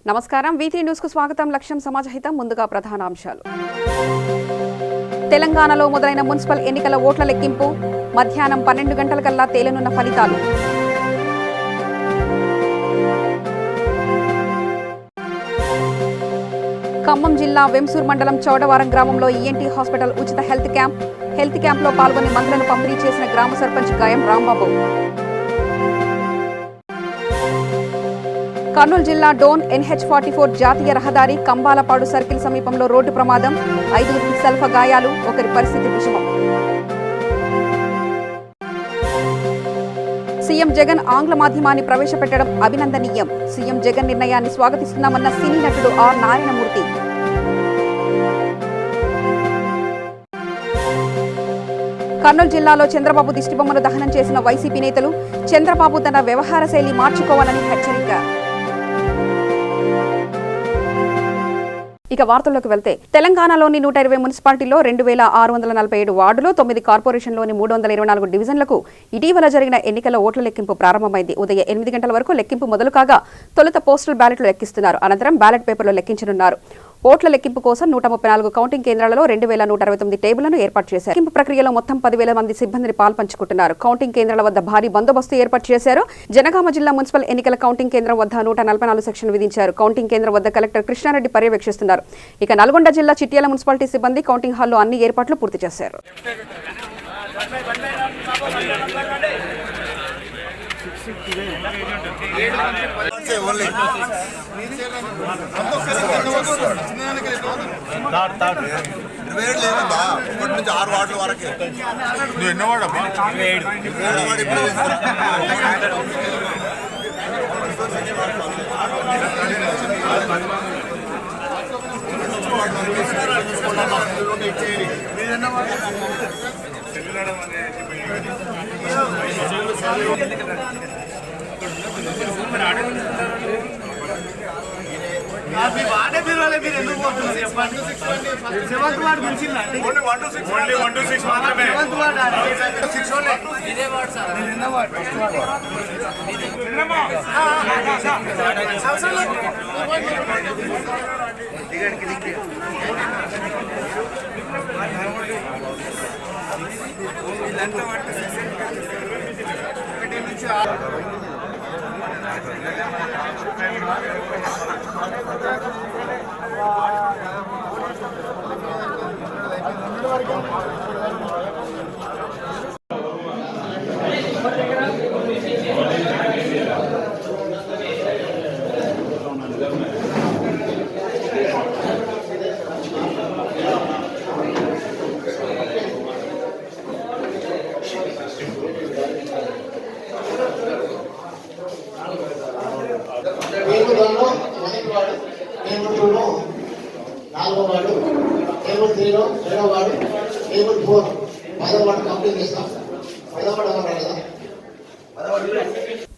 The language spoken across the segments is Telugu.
నమస్కారం V3 న్యూస్ కు స్వాగతం. లక్ష్యం సమాజహితం. ముందుగా ప్రధాన అంశాలు. తెలంగాణలో మొదలైన మున్సిపల్ ఎన్నికల ఓట్ల లెక్కింపు. మధ్యాహ్నం 12 గంటలకల్లా తేలనున్న ఫలితాలు. ఖమ్మం జిల్లా వెంసూర్ మండలం చౌడవరం గ్రామంలో ENT హాస్పిటల్ ఉచిత హెల్త్ క్యాంప్లో పాల్గొని మందులను పంపిణీ చేసిన గ్రామ సర్పంచ్ గాయం రాంబాబు. కర్నూలు జిల్లా డోన్ NH44 జాతీయ రహదారి కంబాలపాడు సర్కిల్ సమీపంలో రోడ్డు ప్రమాదం. 5 స్వల్ప గాయాలు, ఒకరి పరిస్థితి విషమం. సీఎం జగన్ ఆంగ్ల మాధ్యమాన్ని ప్రవేశపెట్టడం అభినందనీయం. సీఎం జగన్ నిర్ణయాన్ని స్వాగతిస్తున్నామన్న సినీ నటుడు R. నారాయణమూర్తి. కర్నూలు జిల్లాలో చంద్రబాబు దిష్టిబొమ్మను దహనం చేసిన వైసీపీ నేతలు. చంద్రబాబు తన వ్యవహార శైలి మార్చుకోవాలని హెచ్చరిక. ఇక వార్తల్లోకి వెళ్తే, తెలంగాణలోని 120 మున్సిపాలిటీల్లో 2647 వార్డులు, 9 కార్పొరేషన్లోని 324 డివిజన్లకు ఇటీవల జరిగిన ఎన్నికల ఓట్ల లెక్కింపు ప్రారంభమైంది. ఉదయం 8 గంటల వరకు లెక్కింపు మొదలు కాగా తొలుత పోస్టల్ బ్యాలెట్లు లెక్కిస్తున్నారు. అనంతరం బ్యాలెట్ పేపర్లు లెక్కించనున్నారు. ఓట్ల లెక్కింపు కోసం 134 కౌంటింగ్ కేంద్రాలలో 2169 టేబుళ్లను ఏర్పాటు చేశారు. లెక్కింపు ప్రక్రియలో మొత్తం 10,000 మంది సిబ్బందిని పాల్పంచుకుంటున్నారు. కౌంటింగ్ కేంద్రాల వద్ద భారీ బందోబస్తు ఏర్పాటు చేశారు. జనగామ జిల్లా మున్సిపల్ ఎన్నికల కౌంటింగ్ కేంద్రం వద్ద 144 సెక్షన్ విధించారు. కౌంటింగ్ కేంద్రం వద్ద కలెక్టర్ కృష్ణారెడ్డి పర్యవేక్షిస్తున్నారు. ఇక నల్గొండ జిల్లా చిట్యాల మున్సిపాలిటీ సిబ్బంది కౌంటింగ్ హాల్లో అన్ని ఏర్పాట్లు పూర్తి చేశారు.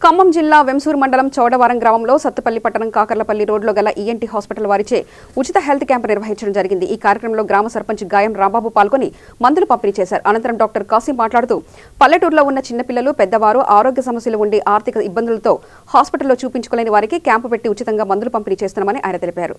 ఖమ్మం జిల్లా వెంసూర్ మండలం చౌడవరం గ్రామంలో సత్తుపల్లి పట్టణం కాకర్లపల్లి రోడ్లో గల ENT హాస్పిటల్ వారిచే ఉచిత హెల్త్ క్యాంప్ నిర్వహించడం జరిగింది. ఈ కార్యక్రమంలో గ్రామ సర్పంచ్ గాయం రాంబాబు పాల్గొని మందులు పంపిణీ చేశారు. అనంతరం డాక్టర్ కాసిం మాట్లాడుతూ, పల్లెటూరులో ఉన్న చిన్నపిల్లలు, పెద్దవారు, ఆరోగ్య సమస్యలు ఉండి ఆర్థిక ఇబ్బందులతో హాస్పిటల్లో చూపించుకోలేని వారికి క్యాంపు పెట్టి ఉచితంగా మందులు పంపిణీ చేస్తున్నామని ఆయన తెలిపారు.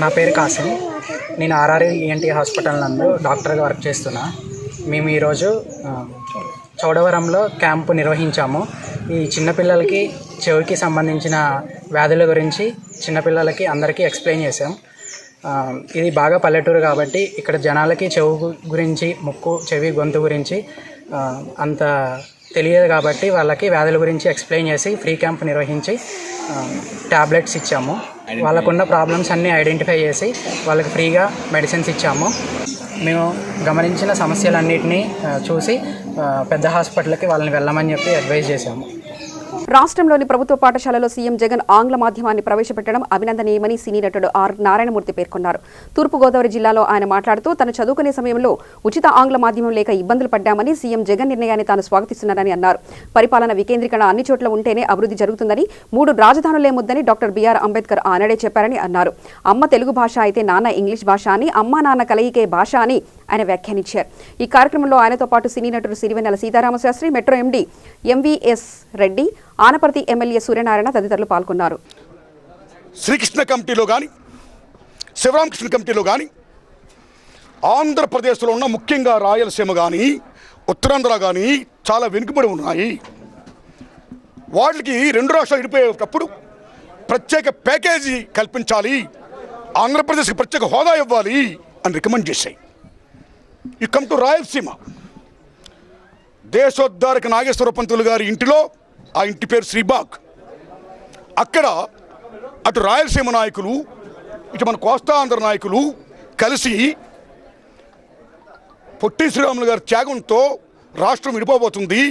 నా పేరు కాసిం. నేను ఆర్ఆర్ఏ ఈఎన్టీ హాస్పిటల్ నందు డాక్టర్గా వర్క్ చేస్తున్నా. మేము ఈరోజు చౌడవరంలో క్యాంపు నిర్వహించాము. ఈ చిన్నపిల్లలకి చెవికి సంబంధించిన వ్యాధుల గురించి చిన్నపిల్లలకి అందరికీ ఎక్స్ప్లెయిన్ చేసాం. ఇది బాగా పల్లెటూరు కాబట్టి ఇక్కడ జనాలకి చెవు గురించి, ముక్కు, చెవి, గొంతు గురించి అంత తెలియదు కాబట్టి వాళ్ళకి వ్యాధుల గురించి ఎక్స్ప్లెయిన్ చేసి ఫ్రీ క్యాంప్ నిర్వహించి ట్యాబ్లెట్స్ ఇచ్చాము. వాళ్ళకున్న ప్రాబ్లమ్స్ అన్నీ ఐడెంటిఫై చేసి వాళ్ళకి ఫ్రీగా మెడిసిన్స్ ఇచ్చాము. మేము గమనించిన సమస్యలన్నింటినీ చూసి పెద్ద హాస్పిటల్కి వాళ్ళని వెళ్ళమని చెప్పి అడ్వైజ్ చేశాము. రాష్ట్రంలోని ప్రభుత్వ పాఠశాలలో సీఎం జగన్ ఆంగ్ల మాధ్యమాన్ని ప్రవేశపెట్టడం అభినందనీయమని సినీ నటుడు ఆర్ నారాయణమూర్తి పేర్కొన్నారు. తూర్పుగోదావరి జిల్లాలో ఆయన మాట్లాడుతూ తను చదువుకునే సమయంలో ఉచిత ఆంగ్ల మాధ్యమం లేక ఇబ్బందులు పడ్డామని, సీఎం జగన్ నిర్ణయాన్ని తాను స్వాగతిస్తున్నారని అన్నారు. పరిపాలన వికేంద్రీకరణ అన్ని చోట్ల ఉంటేనే అభివృద్ధి జరుగుతుందని, 3 రాజధానులేమొద్దని డాక్టర్ బిఆర్ అంబేద్కర్ ఆనాడే చెప్పారని అన్నారు. అమ్మ తెలుగు భాష అయితే నాన్న ఇంగ్లీష్ భాష అని, అమ్మా నాన్న కలయికే భాష అని ఆయన వ్యాఖ్యానించారు. ఈ కార్యక్రమంలో ఆయనతో పాటు సినీ నటుడు Sirivennela Sitaramasastri, metro MD MVS Reddy, Anaparthi MLA Suryanarayana తదితరులు పాల్గొన్నారు. శ్రీకృష్ణ కమిటీలో కానీ, శివరామకృష్ణ కమిటీలో కానీ, ఆంధ్రప్రదేశ్లో ఉన్న ముఖ్యంగా రాయలసీమ కానీ, ఉత్తరాంధ్ర కానీ చాలా వెనుకబడి ఉన్నాయి. వాటికి 2 రాష్ట్రాలు విడిపోయేటప్పుడు ప్రత్యేక ప్యాకేజీ కల్పించాలి, ఆంధ్రప్రదేశ్కి ప్రత్యేక హోదా ఇవ్వాలి అని రికమెండ్ చేశాయి. ఈ కమ్ టు రాయలసీమ. దేశోద్ధారక నాగేశ్వర పంతులు గారి ఇంటిలో, ఆ ఇంటి పేరు శ్రీబాగ్, అక్కడ అటు రాయలసీమ నాయకులు, ఇటు మన కోస్తాంధ్ర నాయకులు కలిసి పొట్టి శ్రీరాములు గారి త్యాగంతో రాష్ట్రం విడిపోబోతుంది,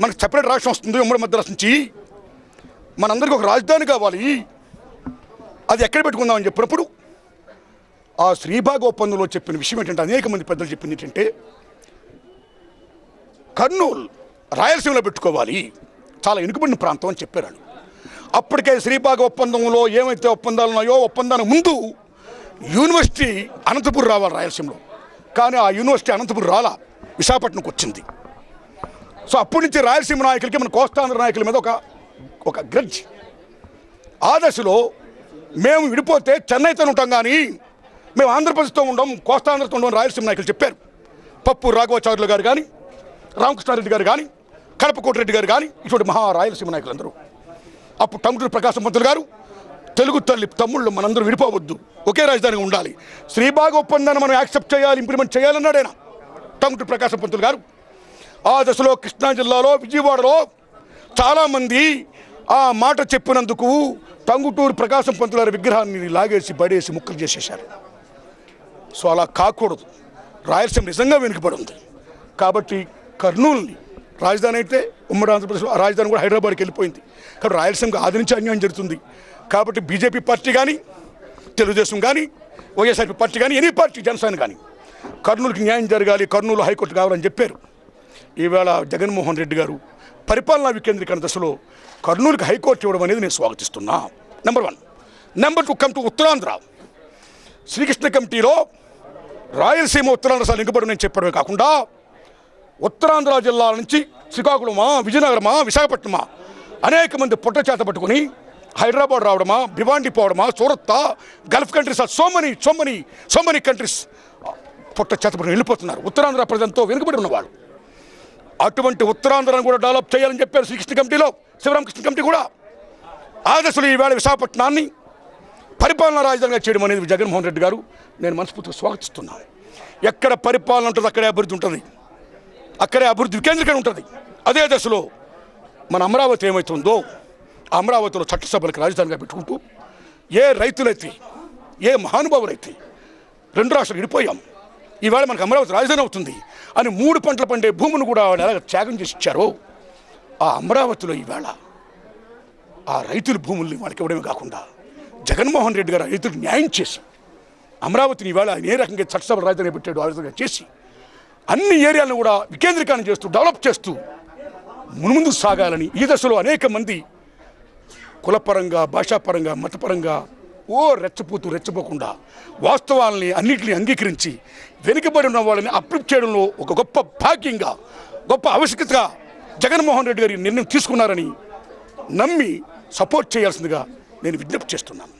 మనకు సెపరేట్ రాష్ట్రం వస్తుంది ఉమ్మడి మద్రాసు నుంచి, మనందరికీ ఒక రాజధాని కావాలి, అది ఎక్కడ పెట్టుకుందామని చెప్పినప్పుడు ఆ శ్రీబాగ్ ఒప్పందంలో చెప్పిన విషయం ఏంటంటే, అనేక మంది పెద్దలు చెప్పింది ఏంటంటే, కర్నూలు రాయలసీమలో పెట్టుకోవాలి, చాలా వెనుకబడిన ప్రాంతం అని చెప్పారు. అప్పటికే శ్రీబాగ్ ఒప్పందంలో ఏమైతే ఒప్పందాలు ఉన్నాయో, ఒప్పందానికి ముందు యూనివర్సిటీ అనంతపురం రావాలి రాయలసీమలో, కానీ ఆ యూనివర్సిటీ అనంతపురం రాలా, విశాఖపట్నంకి వచ్చింది. సో అప్పటి నుంచి రాయలసీమ నాయకులకి, మన కోస్తాంధ్ర నాయకుల మీద ఒక గ్రడ్జ్. ఆ దశలో మేము విడిపోతే చెన్నైతో ఉంటాం కానీ మేము ఆంధ్రప్రదేశ్తో ఉండం, కోస్తాంధ్రతో ఉండం రాయలసీమ నాయకులు చెప్పారు. పప్పు రాఘవాచార్యులు గారు కానీ, రామకృష్ణారెడ్డి గారు కానీ, కడప కోటిరెడ్డి గారు కానీ, ఇటువంటి మహా రాయలసీమ నాయకులందరూ. అప్పుడు టంగుటూరి ప్రకాశం పంతులు గారు, తెలుగు తల్లి తమ్ముళ్ళు మనందరూ విడిపోవద్దు, ఒకే రాజధానిగా ఉండాలి, శ్రీబాగ్ ఒప్పందాన్ని మనం యాక్సెప్ట్ చేయాలి, ఇంప్లిమెంట్ చేయాలన్నాడు ఆయన టంగుటూరి ప్రకాశం పంతులు గారు. ఆ దశలో కృష్ణా జిల్లాలో, విజయవాడలో చాలామంది ఆ మాట చెప్పినందుకు టంగుటూరి ప్రకాశం పంతులు గారి విగ్రహాన్ని లాగేసి బడేసి ముక్కలు చేసేశారు. సో అలా కాకూడదు, రాయలసీమ నిజంగా వెనుకబడి ఉంది. కాబట్టి కర్నూలుని రాజధాని అయితే ఉమ్మడి ఆంధ్రప్రదేశ్, రాజధాని కూడా హైదరాబాద్కి వెళ్ళిపోయింది. కాబట్టి రాయలసీమకు ఆదరించి అన్యాయం జరుగుతుంది. కాబట్టి బీజేపీ పార్టీ కానీ, తెలుగుదేశం కానీ, వైఎస్ఆర్పీ పార్టీ కానీ, ఎనీ పార్టీ, జనసేన కానీ కర్నూలుకి న్యాయం జరగాలి, కర్నూలు హైకోర్టు కావాలని చెప్పారు. ఈవేళ జగన్మోహన్ రెడ్డి గారు పరిపాలనా వికేంద్రీకరణ దశలో కర్నూలుకి హైకోర్టు ఇవ్వడం అనేది నేను స్వాగతిస్తున్నా. Number 1. Number 2, come to Uttarandhra. Srikrishna కమిటీలో రాయలసీమ ఉత్తరాంధ్ర లింకబడి నేను చెప్పడమే కాకుండా, ఉత్తరాంధ్ర జిల్లాల నుంచి శ్రీకాకుళమా, విజయనగరమా, విశాఖపట్నమా అనేక మంది పొట్ట చేత పట్టుకుని హైదరాబాద్ రావడమా, భివాండి పోవడమా, సూరత్తా, gulf countries, so many countries పొట్ట చేత పట్టుకుని వెళ్ళిపోతున్నారు ఉత్తరాంధ్ర ప్రజలతో వెనుకబడి ఉన్నవాళ్ళు. అటువంటి ఉత్తరాంధ్రను కూడా డెవలప్ చేయాలని చెప్పారు శ్రీకృష్ణ కమిటీలో, శివరామకృష్ణ కమిటీ కూడా. ఆ దశలో ఈవేళ విశాఖపట్నాన్ని పరిపాలనా రాజధానిగా చేయడం అనేది జగన్మోహన్ రెడ్డి గారు నేను మనస్ఫూర్తిగా స్వాగతిస్తున్నాను. ఎక్కడ పరిపాలన ఉంటుంది అక్కడే అభివృద్ధి ఉంటుంది, అక్కడే అభివృద్ధి వికేంద్రీకరణ ఉంటుంది. అదే దశలో మన అమరావతి ఏమవుతుందో, అమరావతిలో చట్టసభలకు రాజధానిగా పెట్టుకుంటూ, ఏ రైతులైతే, ఏ మహానుభావులైతే 2 రాష్ట్రాలు విడిపోయాం, ఈవేళ మనకు అమరావతి రాజధాని అవుతుంది అని 3 పంటలు పండే భూమును కూడా వాళ్ళు ఎలా త్యాగం చేసి ఇచ్చారో, ఆ అమరావతిలో ఈవేళ ఆ రైతుల భూముల్ని వాళ్ళకి ఇవ్వడమే కాకుండా జగన్మోహన్ రెడ్డి గారు రైతులకు న్యాయం చేసి అమరావతిని ఈవేళ ఆయన ఏ రకంగా చట్టసభ రాజధాని పెట్టాడు ఆ విధంగా చేసి అన్ని ఏరియాలను కూడా వికేంద్రీకరణ చేస్తూ డెవలప్ చేస్తూ మున్ముందుకు సాగాలని ఈ దశలో అనేక మంది కులపరంగా, భాషాపరంగా, మతపరంగా రెచ్చపోకుండా వాస్తవాలని అన్నింటినీ అంగీకరించి వెనుకబడి ఉన్న వాళ్ళని అప్లిఫ్ట్ చేయడంలో ఒక గొప్ప భాగ్యంగా, గొప్ప ఆవశ్యకతగా జగన్మోహన్ రెడ్డి గారి నిర్ణయం తీసుకున్నారని నమ్మి సపోర్ట్ చేయాల్సిందిగా నేను విజ్ఞప్తి చేస్తున్నాను.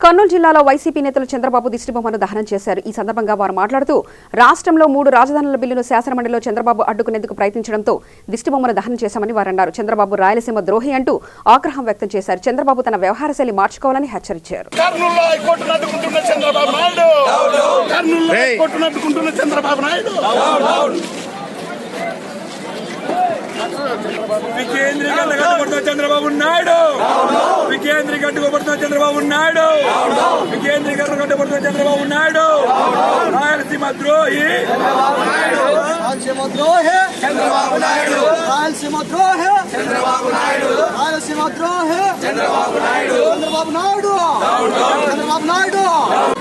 కర్నూలు జిల్లాలో వైసీపీ నేతలు చంద్రబాబు దిష్టిబొమ్మను దహనం చేశారు. ఈ సందర్భంగా వారు మాట్లాడుతూ రాష్ట్రంలో 3 రాజధానుల బిల్లును శాసనమండలిలో చంద్రబాబు అడ్డుకునేందుకు ప్రయత్నించడంతో దిష్టిబొమ్మను దహనం చేశామని వారు అన్నారు. చంద్రబాబు రాయలసీమ ద్రోహి అంటూ ఆగ్రహం వ్యక్తం చేశారు. చంద్రబాబు తన వ్యవహార శైలి మార్చుకోవాలని హెచ్చరించారు. చంద్రబాబు నాయుడు రాయలసీమ ద్రోహి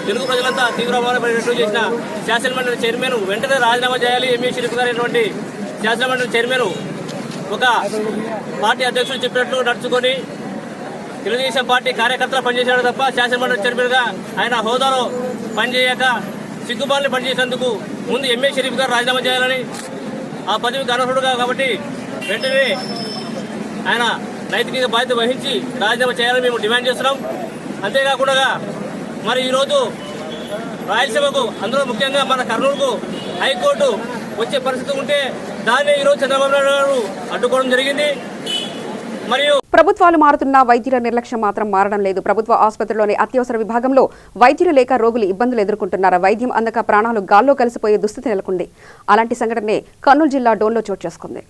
తెలుగు ప్రజలంతా తీవ్రమైన పరిరక్షణ చేసిన శాసనమండలి చైర్మన్ వెంటనే రాజీనామా చేయాలి. ఎంఏ షరీఫ్ గారైనటువంటి శాసనమండలి చైర్మన్ ఒక పార్టీ అధ్యక్షులు చెప్పినట్లు నడుచుకొని తెలుగుదేశం పార్టీ కార్యకర్తలు పనిచేశాడు తప్ప శాసనమండలి చైర్మన్గా ఆయన హోదాలో పనిచేయక సిగ్గుబాటుని పనిచేసేందుకు ముందు ఎంఏ షరీఫ్ గారు రాజీనామా చేయాలని, ఆ పదవికి అనర్హుడుగా కాబట్టి వెంటనే ఆయన నైతిక బాధ్యత వహించి రాజీనామా చేయాలని మేము డిమాండ్ చేస్తున్నాం. అంతేకాకుండా మరి ఈరోజు రాయలసీమకు, అందులో ముఖ్యంగా మన కర్నూలుకు హైకోర్టు వచ్చే పరిస్థితి ఉంటే దాన్ని ఈరోజు చంద్రబాబు నాయుడు గారు అడ్డుకోవడం జరిగింది. మరియు ప్రభుత్వాలు మారుతున్నా వైద్యుల నిర్లక్ష్యం మాత్రం మారడం లేదు. ప్రభుత్వ ఆసుపత్రిలోని అత్యవసర విభాగంలో వైద్యులు లేక రోగులు ఇబ్బందులు ఎదుర్కొంటున్నారు. వైద్యం అందక ప్రాణాలు గాల్లో కలిసిపోయే దుస్థితి నెలకొంది. అలాంటి సంఘటనే కర్నూలు జిల్లా డోన్లో చోటు చేసుకుంది.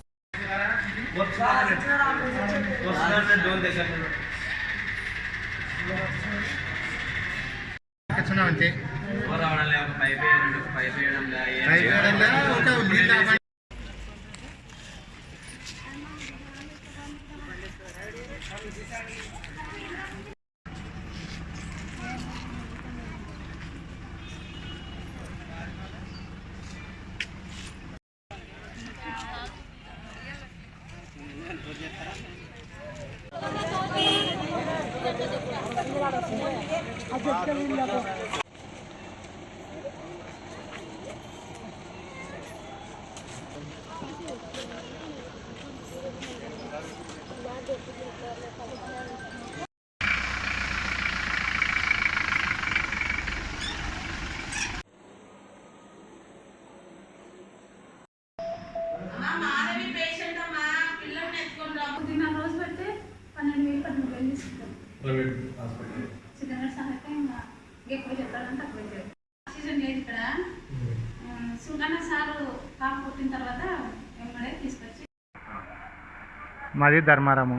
మాది ధర్మారాము.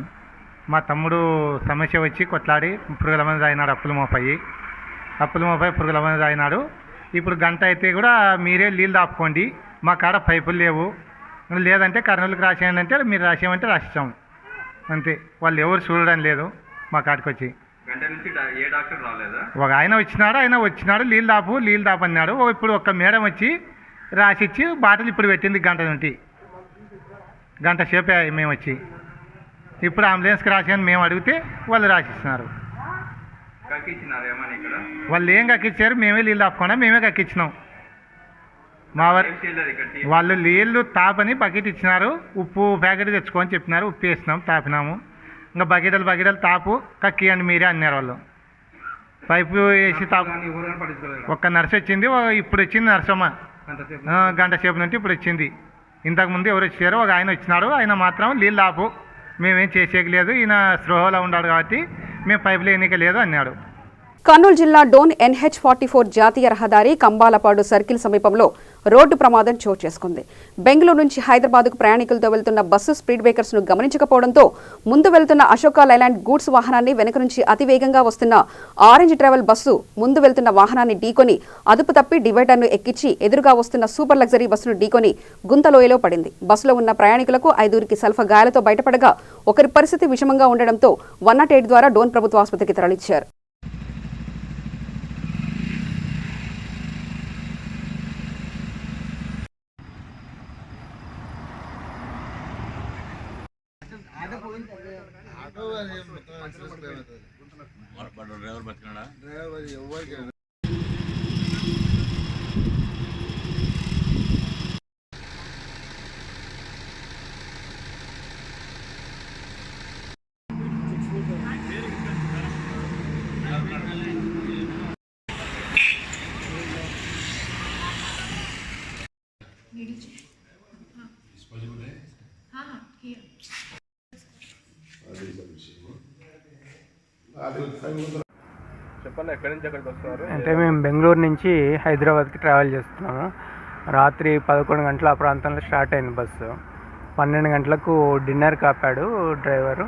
మా తమ్ముడు సమస్య వచ్చి కొట్లాడి పురుగుల మంది తాగినాడు. అప్పులు మోపాయి పురుగుల మంది తాగినాడు. ఇప్పుడు గంట అయితే కూడా మీరే నీళ్ళు దాపుకోండి, మా కాడ పైపులు లేవు, లేదంటే కర్నూలుకి రాసేయండి అంటే మీరు రాసేయమంటే రాసిస్తాం అంతే. వాళ్ళు ఎవరు చూడడం లేదు మా కాడికి వచ్చి. ఒక ఆయన వచ్చినాడు నీళ్ళు దాపు అన్నాడు. ఇప్పుడు ఒక మేడం వచ్చి రాసిచ్చి బాటలు ఇప్పుడు పెట్టింది. గంట సేపే మేము వచ్చి ఇప్పుడు అంబులెన్స్కి రాసాను మేము అడిగితే వాళ్ళు రాసిస్తున్నారు. వాళ్ళు ఏం కక్కిచ్చారు? మేమే నీళ్ళు దాపుకుండా మేమే కక్కించినాం. వాళ్ళు నీళ్ళు తాపని బకెట్ ఇచ్చినారు. ఉప్పు ప్యాకెట్ తెచ్చుకోని చెప్పినారు. ఉప్పు వేసినాం, తాపినాము. ఇంకా బకెటలు తాపు కక్కియండి మీరే అన్నారు వాళ్ళు. పైపు వేసి తాపు. ఒక్క నర్సు వచ్చింది, ఇప్పుడు వచ్చింది నర్సమ్మ. గంట సేపు నుండి ఇప్పుడు వచ్చింది. ఇంతకుముందు ఎవరు వచ్చారో ఒక ఆయన వచ్చినాడు. ఆయన మాత్రం నీళ్ళు ఆపు, మేమేం చేసేకి లేదు, ఈయన స్పృహలో ఉన్నాడు కాబట్టి మేము పైపులు ఎన్నిక లేదు అన్నాడు. కర్నూలు జిల్లా డోన్ NH44 జాతీయ రహదారి కంబాలపాడు సర్కిల్ సమీపంలో రోడ్డు ప్రమాదం చోటు చేసుకుంది. బెంగళూరు నుంచి హైదరాబాద్కు ప్రయాణికులతో వెళ్తున్న బస్సు స్పీడ్ బ్రేకర్స్ను గమనించకపోవడంతో ముందు వెళ్తున్న అశోక లైలాండ్ గూడ్స్ వాహనాన్ని వెనుక నుంచి అతివేగంగా వస్తున్న ఆరెంజ్ ట్రావెల్ బస్సు ముందు వెళ్తున్న వాహనాన్ని ఢీకొని అదుపు తప్పి డివైడర్ను ఎక్కించి ఎదురుగా వస్తున్న సూపర్ లగ్జరీ బస్సును ఢీకొని గుంతలోయలో పడింది. బస్సులో ఉన్న ప్రయాణికులకు 5 స్వల్ప గాయాలతో బయటపడగా ఒకరి పరిస్థితి విషమంగా ఉండడంతో 108 ద్వారా డోన్ ప్రభుత్వ ఆసుపత్రికి తరలించారు. డ్రైవర్ బతికినాడా? చెప్పండి, ఎక్కడి నుంచి ఎక్కడికి వస్తున్నారు? అంటే మేము బెంగళూరు నుంచి హైదరాబాద్కి ట్రావెల్ చేస్తున్నాము. రాత్రి 11 గంటల ఆ ప్రాంతంలో స్టార్ట్ అయింది బస్సు. 12 గంటలకు డిన్నర్ కాపాడు డ్రైవరు.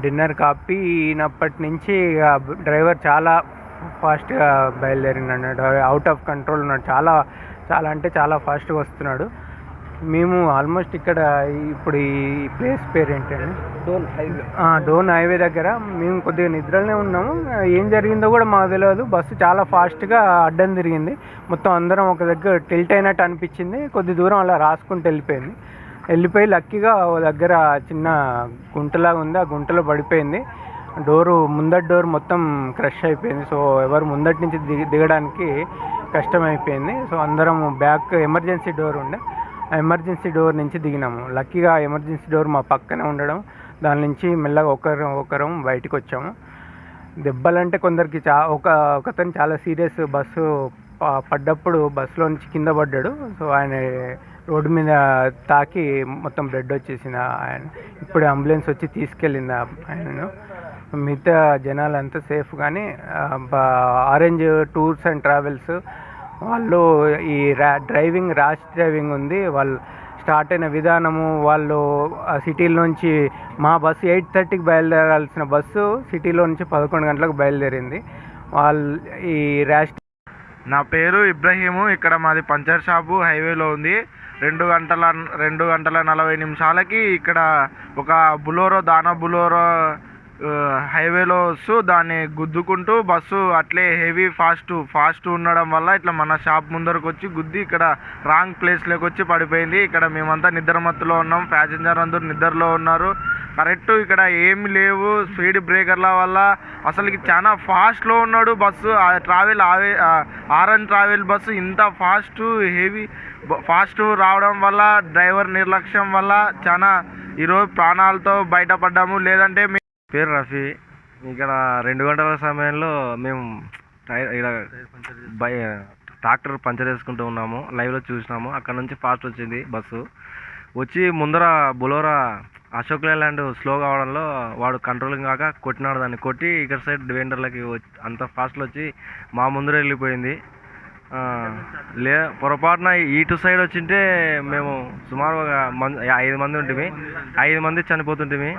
డిన్నర్ కాపినప్పటి నుంచి డ్రైవర్ చాలా ఫాస్ట్గా బయలుదేరినాడు. అవుట్ ఆఫ్ కంట్రోల్ ఉన్నాడు. చాలా చాలా అంటే చాలా ఫాస్ట్గా వస్తున్నాడు. మేము ఆల్మోస్ట్ ఇక్కడ ఇప్పుడు ఈ ప్లేస్ పేరు ఏంటండి, డోన్ హైవే దగ్గర మేము కొద్దిగా నిద్రలోనే ఉన్నాము. ఏం జరిగిందో కూడా మాకు తెలియదు. బస్సు చాలా ఫాస్ట్గా అడ్డం తిరిగింది. మొత్తం అందరం ఒక దగ్గర టిల్ట్ అయినట్టు అనిపించింది. కొద్ది దూరం అలా రాసుకుంటూ వెళ్ళిపోయి లక్కీగా ఓ దగ్గర చిన్న గుంటలాగా ఉంది, ఆ గుంటలో పడిపోయింది. ముందటి డోర్ మొత్తం క్రష్ అయిపోయింది. సో ఎవరు ముందటి నుంచి దిగడానికి కష్టమైపోయింది. సో అందరం బ్యాక్ ఎమర్జెన్సీ డోర్ ఉండే, ఆ ఎమర్జెన్సీ డోర్ నుంచి దిగినాము. లక్కీగా ఎమర్జెన్సీ డోర్ మా పక్కనే ఉండడం, దాని నుంచి మెల్లగా ఒకరం బయటకు వచ్చాము. దెబ్బలంటే కొందరికి ఒకతను చాలా సీరియస్. బస్సు పడ్డప్పుడు బస్సులో నుంచి కింద పడ్డాడు. సో ఆయన రోడ్డు మీద తాకి మొత్తం బ్లడ్ వచ్చేసింది. ఆయన ఇప్పుడు అంబులెన్స్ వచ్చి తీసుకెళ్ళింది ఆయనను. మిగతా జనాలంతా సేఫ్. కానీ ఆరెంజ్ టూర్స్ అండ్ ట్రావెల్స్ వాళ్ళు ఈ ర్యాష్ డ్రైవింగ్ ఉంది. వాళ్ళు స్టార్ట్ అయిన విధానము, వాళ్ళు సిటీలో నుంచి మా బస్సు 8:30కి బయలుదేరాల్సిన బస్సు సిటీలో నుంచి 11 గంటలకు బయలుదేరింది. వాళ్ళు ఈ ర్యాష్. నా పేరు ఇబ్రహీము. ఇక్కడ మాది పంచర్ షాపు హైవేలో ఉంది. 2 గంటల 40 నిమిషాలకి ఇక్కడ ఒక దానా బులోరో హైవేలో వస్తూ దాన్ని గుద్దుకుంటూ బస్సు అట్లే హెవీ ఫాస్ట్ ఉండడం వల్ల ఇట్లా మన షాప్ ముందరకు వచ్చి గుద్ది ఇక్కడ రాంగ్ ప్లేస్లోకి వచ్చి పడిపోయింది. ఇక్కడ మేమంతా నిద్రమత్తులో ఉన్నాం. ప్యాసింజర్ అందరూ నిద్రలో ఉన్నారు. కరెక్ట్ ఇక్కడ ఏమి లేవు. స్పీడ్ బ్రేకర్ల వల్ల అసలుకి చాలా ఫాస్ట్లో ఉన్నాడు బస్సు. ఆరెంజ్ ట్రావెల్ బస్సు ఇంత ఫాస్ట్ రావడం వల్ల డ్రైవర్ నిర్లక్ష్యం వల్ల చాలా ఈరోజు ప్రాణాలతో బయటపడ్డాము. లేదంటే పేరు రఫీ. ఇక్కడ 2 గంటల సమయంలో మేము ట్రాక్టర్ పంచర్ వేసుకుంటూ ఉన్నాము. లైవ్లో చూసినాము. అక్కడ నుంచి ఫాస్ట్ వచ్చింది బస్సు. వచ్చి ముందర బులోరా అశోక్ లేలాండ్ స్లో కావడంలో వాడు కంట్రోలింగ్ కాక కొట్టినాడు. దాన్ని కొట్టి ఇక్కడ సైడ్ డివెండర్లకి అంత ఫాస్ట్లో వచ్చి మా ముందర వెళ్ళిపోయింది. పొరపాటున ఇటు సైడ్ వచ్చింటే మేము సుమారు 5 మంది ఉంటుంది. 5 మంది చనిపోతుంటిమి.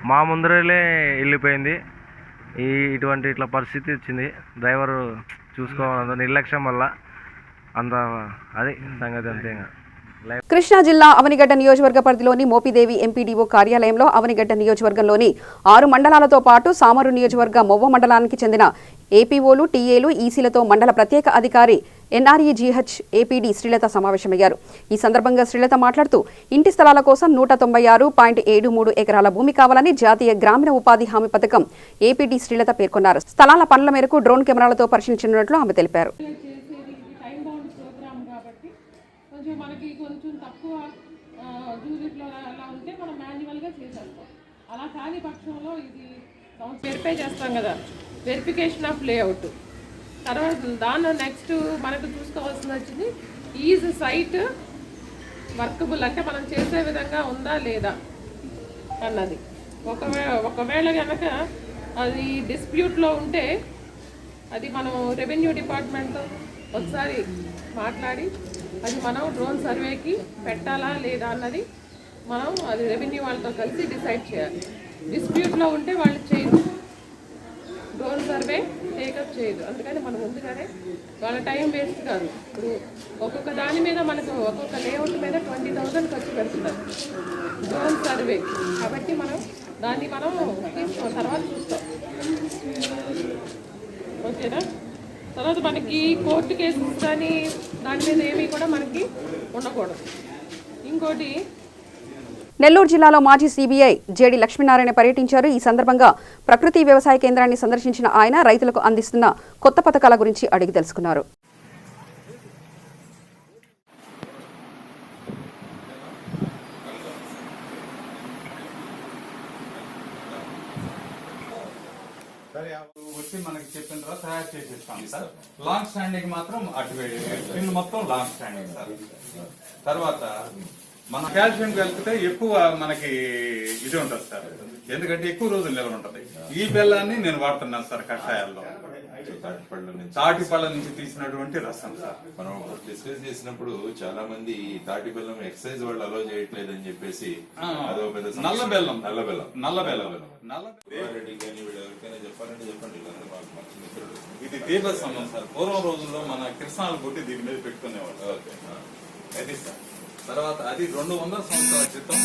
మా ముందరలే వెళ్ళిపోయింది. ఇట్లా పరిస్థితి వచ్చింది. డ్రైవరు చూసుకోవాలంత నిర్లక్ష్యం వల్ల అది సంగతి. అంతే. కృష్ణా జిల్లా అవనిగడ్డ నియోజకవర్గ పరిధిలోని మోపిదేవి ఎంపీడీఓ కార్యాలయంలో అవనిగడ్డ నియోజకవర్గంలోని 6 మండలాలతో పాటు సామరు నియోజకవర్గ మొవ్వ మండలానికి చెందిన ఏపీఓలు, టీఏలు, ఈసీలతో మండల ప్రత్యేక అధికారి ఎన్ఆర్ఈజీహెచ్ ఏపీడీ శ్రీలత సమావేశమయ్యారు. ఈ సందర్భంగా శ్రీలత మాట్లాడుతూ ఇంటి స్థలాల కోసం 196.73 ఎకరాల భూమి కావాలని జాతీయ గ్రామీణ ఉపాధి హామీ పథకం ఏపీడీ శ్రీలత పేర్కొన్నారు. స్థలాల పనుల మేరకు డ్రోన్ కెమెరాలతో పరిశీలించనున్నట్లు ఆమె తెలిపారు. మనకి కొంచెం తక్కువ యూనిట్లో అలా ఉంటే మనం మాన్యువల్గా చేసేస్తాం. అలా కాని పక్షంలో ఇది వెరిఫై చేస్తాం కదా, వెరిఫికేషన్ ఆఫ్ లేఅవుట్. తర్వాత దానిలో నెక్స్ట్ మనకు చూసుకోవాల్సింది వచ్చింది ఈజ్ సైట్ వర్కబుల్, అంటే మనం చేసే విధంగా ఉందా లేదా అన్నది. ఒకవేళ కనుక అది డిస్ప్యూట్లో ఉంటే అది మనం రెవెన్యూ డిపార్ట్మెంట్తో ఒకసారి మాట్లాడి అది మనం డ్రోన్ సర్వేకి పెట్టాలా లేదా అన్నది మనం అది రెవెన్యూ వాళ్ళతో కలిసి డిసైడ్ చేయాలి. డిస్ప్యూట్లో ఉంటే వాళ్ళు చేయదు, డ్రోన్ సర్వే టేకప్ చేయదు. అందుకని మనం ముందుగానే వాళ్ళ టైం వేస్ట్ కాదు. ఇప్పుడు ఒక్కొక్క దాని మీద మనకు ఒక్కొక్క లేఅవుట్ మీద 20,000 ఖర్చు పెడుతున్నారు డ్రోన్ సర్వే. కాబట్టి దాన్ని మనం తర్వాత చూస్తాం. ఓకేనా? తర్వాత మనకి కోర్టు కేసెస్ కానీ దాని మీద ఏమీ కూడా మనకి ఉండకూడదు. ఇంకోటి, నెల్లూరు జిల్లాలో మాజీ సీబీఐ జేడీ లక్ష్మీనారాయణ పర్యటించారు. ఈ సందర్భంగా ప్రకృతి వ్యవసాయ కేంద్రాన్ని సందర్శించిన ఆయన రైతులకు అందిస్తున్న కొత్త పథకాల గురించి అడిగి తెలుసుకున్నారు. వచ్చి మనకి చెప్పిన తర్వాత తయారు చేసి ఇస్తాం సార్. లాంగ్ స్టాండింగ్ మాత్రం అటు మొత్తం లాంగ్ స్టాండింగ్ సార్. తర్వాత మన కాల్షియం కలిపితే ఎక్కువ మనకి ఇది ఉంటుంది సార్, ఎందుకంటే ఎక్కువ రోజులు నిల్వ ఉంటుంది. ఈ బెల్లాన్ని నేను వాడుతున్నాను సార్ కషాయాల్లో. తాటి పళ్ళ నుంచి తీసినటువంటి రసం సార్. మనం డిస్కస్ చేసినప్పుడు చాలా మంది తాటి బెల్లం ఎక్సైజ్ వాళ్ళు అలో చేయట్లేదు అని చెప్పేసి అదో పెద్ద నల్ల బెల్లం ఎవరికైనా చెప్పాలంటే చెప్పండి. ఇది తీవ్ర సమయం సార్. పూర్వం రోజుల్లో మన కిరసనాలు కొట్టి దీని మీద పెట్టుకునేవాళ్ళు. అది సార్. తర్వాత అది 200 సంవత్సరాల క్రితం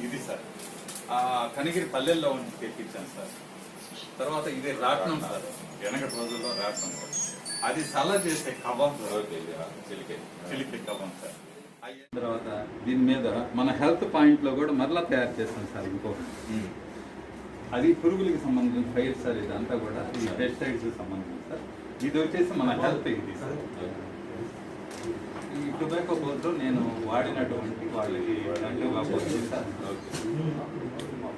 ఇది సార్ ఆ కనిగిరి పల్లెల్లో ఉంచి తెప్పించాను సార్. తర్వాత ఇది రాట్నం సార్, వెనకటి రోజుల్లో రాట్నం సార్. అది చల్ల చేసే కబం సార్, చిలికే కబం సార్. తర్వాత దీని మీద మన హెల్త్ పాయింట్ లో కూడా మరలా తయారు చేస్తాం సార్ ఇంకొకటి. అది పురుగులకి సంబంధించిన ఫైర్ సార్. ఇదంతా కూడా ఈ పెస్టిసైడ్స్ సంబంధించి సార్. ఇది వచ్చేసి మన హెల్త్ ఇది సార్. ఈ టొబాకో బోర్డులో నేను వాడినటువంటి వాళ్ళకి సార్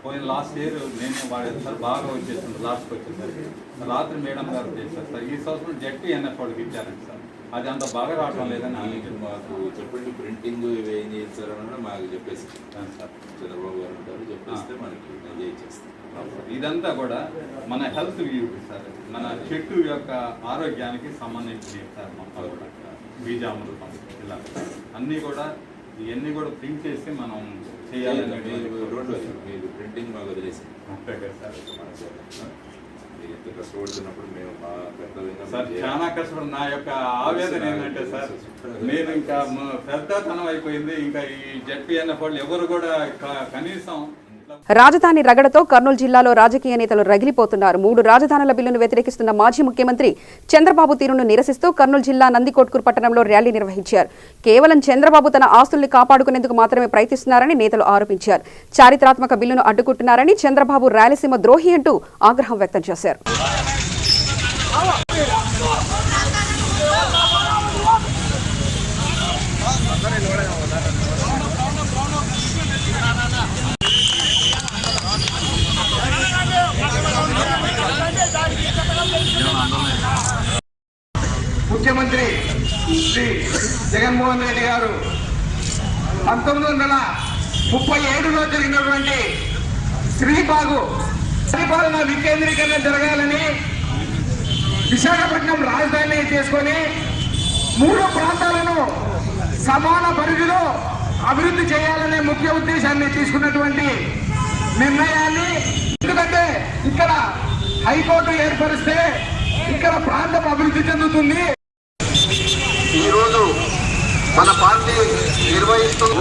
పోయిన లాస్ట్ ఇయర్ నేను వాడాను సార్. బాగా వచ్చేసింది లాస్ట్కి వచ్చేసరికి. రాత్రి మేడం గారు చేశారు సార్. ఈ సంవత్సరం ZTNF వాళ్ళకి ఇచ్చారండి సార్. అది అంత బాగా రావడం లేదని మాకు చెప్పండి. ప్రింటింగ్ ఇవి ఏం చేయించారని మాకు చెప్పేసి సార్ చంద్రబాబు గారు ఉంటారు, చెప్పేస్తే మనకి చేయిస్తాం. ఇదంతా కూడా మన హెల్త్ వ్యూ సార్, మన చెట్టు యొక్క ఆరోగ్యానికి సంబంధించినవి సార్. మొత్తం కూడా బీజామృతం ఇలా అన్నీ కూడా ఇవన్నీ కూడా ప్రింట్ చేసి మనం చేయాలని మీరు ప్రింటింగ్ మాకు వదిలేసి సార్. ఎంత కష్టపడుతున్నప్పుడు మేము మా పెద్దలుగా సార్ చాలా కష్టపడి నా యొక్క ఆవేదన ఏంటంటే సార్, నేను ఇంకా పెద్దతనం అయిపోయింది. ఇంకా ఈ ZTNF వాళ్ళు ఎవరు కూడా కనీసం రాజధాని రగడతో కర్నూలు జిల్లాలో రాజకీయ నేతలు రగిలిపోతున్నారు. 3 రాజధానుల బిల్లును వ్యతిరేకిస్తున్న మాజీ ముఖ్యమంత్రి చంద్రబాబు తీరును నిరసిస్తూ కర్నూలు జిల్లా నందికొట్కూరు పట్టణంలో ర్యాలీ నిర్వహించారు. కేవలం చంద్రబాబు తన ఆస్తుల్ని కాపాడుకునేందుకు మాత్రమే ప్రయత్నిస్తున్నారని నేతలు ఆరోపించారు. చారిత్రాత్మక బిల్లును అడ్డుకుంటున్నారని, చంద్రబాబు రాయలసీమ ద్రోహి అంటూ ఆగ్రహం వ్యక్తం చేశారు. ముఖ్యమంత్రి శ్రీ జగన్మోహన్ రెడ్డి గారు 1937లో జరిగినటువంటి శ్రీబాగు పరిపాలన వికేంద్రీకరణ జరగాలని విశాఖపట్నం రాజధాని చేసుకొని 3 ప్రాంతాలను సమాన పరిధిలో అభివృద్ధి చేయాలనే ముఖ్య ఉద్దేశాన్ని తీసుకున్నటువంటి నిర్ణయాన్ని, ఎందుకంటే ఇక్కడ హైకోర్టు ఏర్పరిస్తే ఇక్కడ ప్రాంతం అభివృద్ధి చెందుతుంది. ఈరోజు మన పార్టీ నిర్వహిస్తున్న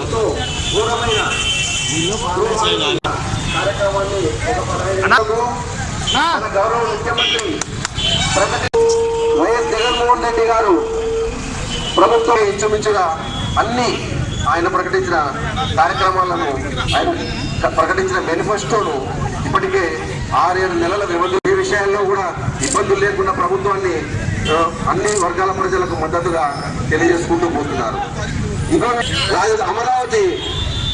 కార్యక్రమాన్ని మన గౌరవ ముఖ్యమంత్రి వైఎస్ జగన్మోహన్ రెడ్డి గారు ప్రభుత్వం ఇంచుమించుగా అన్ని ఆయన ప్రకటించిన కార్యక్రమాలను, ఆయన ప్రకటించిన మేనిఫెస్టోను ఇప్పటికే 6-7 నెలల వ్యవధి ఈ విషయాల్లో కూడా ఇబ్బందులు లేకుండా ప్రభుత్వాన్ని అన్ని వర్గాల ప్రజలకు మద్దతుగా తెలియజేసుకుంటూ పోతున్నారు. ఇంకో అమరావతి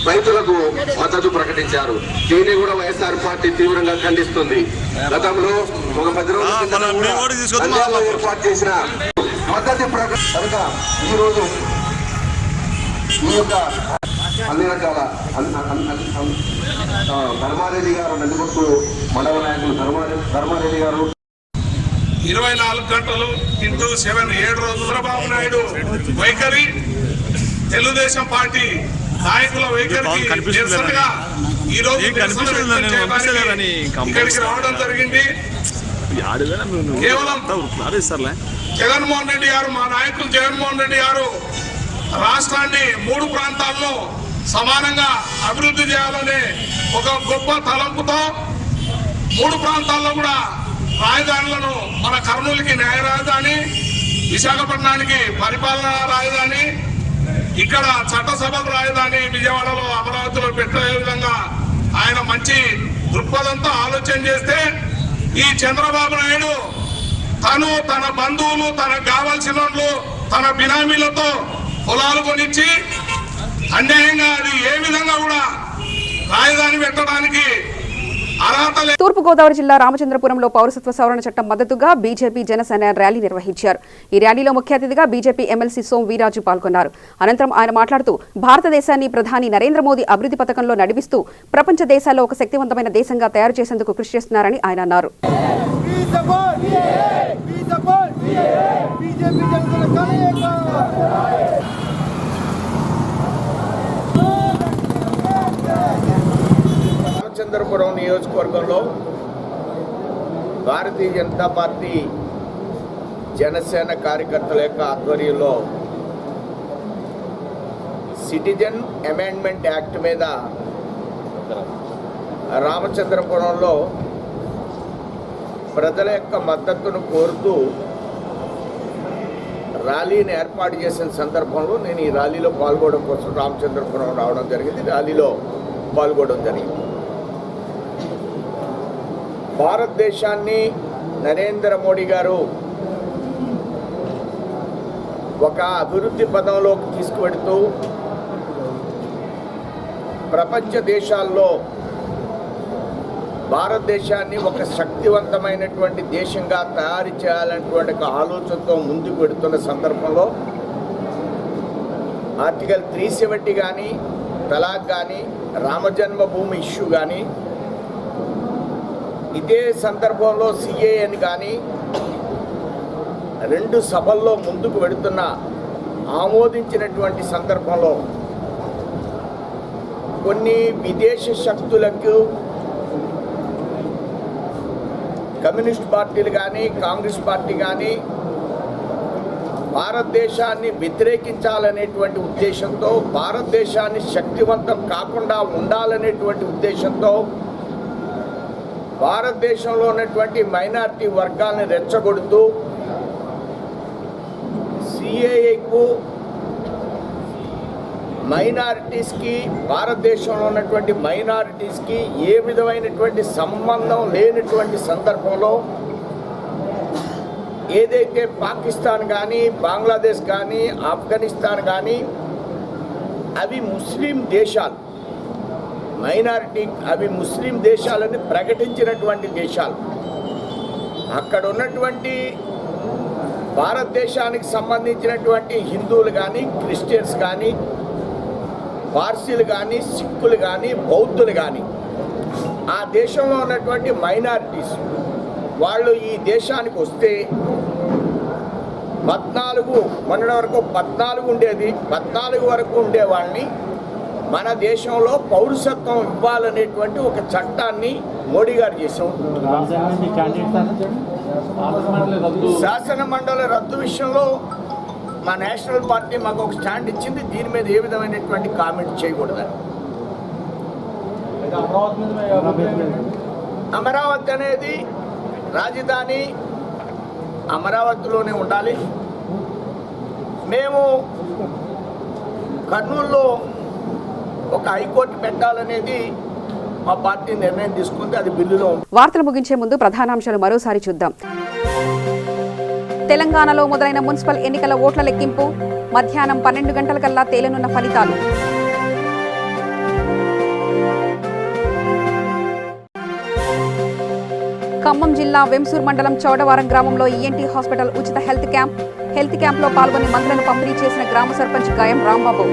రైతులకు మద్దతు ప్రకటించారు. దీన్ని కూడా వైఎస్ఆర్ పార్టీ తీవ్రంగా ఖండిస్తుంది. గతంలో ఒక 10 రోజుల కింద ఏర్పాటు చేసిన మద్దతు కనుక ఈరోజు ఈ యొక్క అన్ని రకాల ధర్మారెడ్డి గారు, నందికొట్కూరు మండల నాయకులు ధర్మారెడ్డి గారు 24 గంటలు ఇంటూ 7 రోజులు చంద్రబాబు నాయుడు వైఖరి, తెలుగుదేశం పార్టీ నాయకుల వైఖరికి నిరసనగా ఈ రోజు ఇక్కడికి రావడం జరిగింది. కేవలం జగన్మోహన్ రెడ్డి గారు, మా నాయకులు జగన్మోహన్ రెడ్డి గారు రాష్ట్రాన్ని 3 ప్రాంతాల్లో సమానంగా అభివృద్ధి చేయాలనే ఒక గొప్ప తలంపుతో 3 ప్రాంతాల్లో కూడా రాజధానులను, మన కర్నూలుకి న్యాయ రాజధాని, విశాఖపట్నానికి పరిపాలనా రాజధాని, ఇక్కడ చట్టసభకు రాజధాని విజయవాడలో, అమరావతిలో పెట్టే విధంగా ఆయన మంచి దృక్పథంతో ఆలోచన చేస్తే, ఈ చంద్రబాబు నాయుడు తను, తన బంధువులు, తనకు కావాల్సిన వాళ్ళు, తన బినామీలతో పొలాలు కొనిచ్చి అన్యాయంగా అది ఏ విధంగా కూడా రాజధాని పెట్టడానికి అర్హత తూర్పుగోదావరి జిల్లా రామచంద్రపురంలో పౌరసత్వ సవరణ చట్టం మద్దతుగా బీజేపీ జనసేన ర్యాలీ నిర్వహించారు. ఈ ర్యాలీలో ముఖ్య అతిథిగా బీజేపీ ఎమ్మెల్సీ సోం వీరాజు పాల్గొన్నారు. అనంతరం ఆయన మాట్లాడుతూ భారతదేశాన్ని ప్రధాని నరేంద్ర మోదీ అభివృద్ధి పథకంలో నడిపిస్తూ ప్రపంచ దేశాల్లో ఒక శక్తివంతమైన దేశంగా తయారు చేసేందుకు కృషి చేస్తున్నారని ఆయన అన్నారు. రామచంద్రపురం నియోజకవర్గంలో భారతీయ జనతా పార్టీ జనసేన కార్యకర్తల యొక్క ఆధ్వర్యంలో సిటిజన్ అమెండ్మెంట్ యాక్ట్ మీద రామచంద్రపురంలో ప్రజల యొక్క మద్దతును కోరుతూ ర్యాలీని ఏర్పాటు చేసిన సందర్భంలో నేను ఈ ర్యాలీలో పాల్గొనడం కోసం రామచంద్రపురం రావడం జరిగింది. ర్యాలీలో పాల్గొనడం జరిగింది. భారతదేశాన్ని నరేంద్ర మోడీ గారు ఒక అభివృద్ధి పదంలోకి తీసుకువెడుతూ ప్రపంచ దేశాల్లో భారతదేశాన్ని ఒక శక్తివంతమైనటువంటి దేశంగా తయారు చేయాలనేటువంటి ఒక ఆలోచనతో ముందుకు వెడుతున్న సందర్భంలో ఆర్టికల్ 370 కానీ తలాక్ కానీ రామజన్మభూమి ఇష్యూ కానీ ఇదే సందర్భంలో సిఏఎన్ కానీ రెండు సభల్లో ముందుకు వెడుతున్న ఆమోదించినటువంటి సందర్భంలో కొన్ని విదేశ శక్తులకు కమ్యూనిస్ట్ పార్టీలు కానీ కాంగ్రెస్ పార్టీ కానీ భారతదేశాన్ని వ్యతిరేకించాలనేటువంటి ఉద్దేశంతో భారతదేశాన్ని శక్తివంతం కాకుండా ఉండాలనేటువంటి ఉద్దేశంతో భారతదేశంలో ఉన్నటువంటి మైనారిటీ వర్గాలను రెచ్చగొడుతూ సిఏఏకు మైనారిటీస్కి భారతదేశంలో ఉన్నటువంటి మైనారిటీస్కి ఏ విధమైనటువంటి సంబంధం లేనటువంటి సందర్భంలో ఏదైతే పాకిస్తాన్ కానీ బంగ్లాదేశ్ కానీ ఆఫ్ఘనిస్తాన్ కానీ అవి ముస్లిం దేశాలు మైనారిటీ అవి ముస్లిం దేశాలని ప్రకటించినటువంటి దేశాలు. అక్కడ ఉన్నటువంటి భారతదేశానికి సంబంధించినటువంటి హిందువులు కానీ క్రిస్టియన్స్ కానీ పార్సీలు కానీ సిక్కులు కానీ బౌద్ధులు కానీ ఆ దేశంలో ఉన్నటువంటి మైనారిటీస్ వాళ్ళు ఈ దేశానికి వస్తే 14 మొన్నటి వరకు 14 ఉండేది 14 వరకు ఉండే వాళ్ళని మన దేశంలో పౌరసత్వం ఇవ్వాలనేటువంటి ఒక చట్టాన్ని మోడీ గారు చేశాం. శాసన మండలి రద్దు విషయంలో మా నేషనల్ పార్టీ మాకు ఒక స్టాండ్ ఇచ్చింది. దీని మీద ఏ విధమైనటువంటి కామెంట్ చేయకూడదని. అమరావతి అనేది రాజధాని అమరావతిలోనే ఉండాలి. మేము కర్నూలులో ఒక హైకోర్టు పెట్టాలనేది మా పార్టీ నిర్ణయం తీసుకుంటే అది బిల్లులో. వార్తలు ముగించే ముందు ప్రధానాంశాలు మరోసారి చూద్దాం. తెలంగాణలో మొదలైన మున్సిపల్ ఎన్నికల ఓట్ల లెక్కింపు. మధ్యాహ్నం 12 గంటలకల్లా తేలనున్న ఫలితాలు. ఖమ్మం జిల్లా వెంసూర్ మండలం చౌడవరం గ్రామంలో ఈఎన్టీ హాస్పిటల్ ఉచిత హెల్త్ క్యాంప్లో పాల్గొని మందులను పంపిణీ చేసిన గ్రామ సర్పంచ్ గాయం రాంబాబు.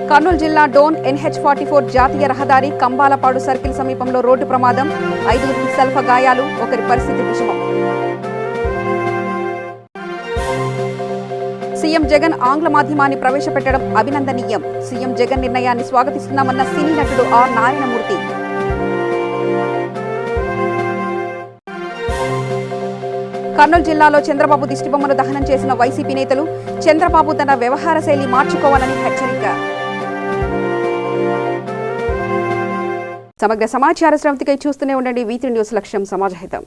కర్నూలు జిల్లా డోన్ NH44 జాతీయ రహదారి కంబాలపాడు సర్కిల్ సమీపంలో రోడ్డు ప్రమాదం. 5 స్వల్ప గాయాలు, ఒకరి పరిస్థితి విషమం. సీఎం జగన్ ఆంగ్ల మాధ్యమాన్ని ప్రవేశపెట్టడం అభినందనీయం. సీఎం జగన్ నిర్ణయాన్ని స్వాగతిస్తున్నామన్న సినీ నటుడు ఆర్ నారాయణమూర్తి. కర్నూలు జిల్లాలో చంద్రబాబు దిష్టిబొమ్మను దహనం చేసిన వైసీపీ నేతలు. చంద్రబాబు తన వ్యవహార శైలి మార్చుకోవాలని హెచ్చరిక. సమగ్ర సమాచార శ్రవంతికై చూస్తూనే ఉండండి V3 న్యూస్. లక్ష్యం సమాజహితం.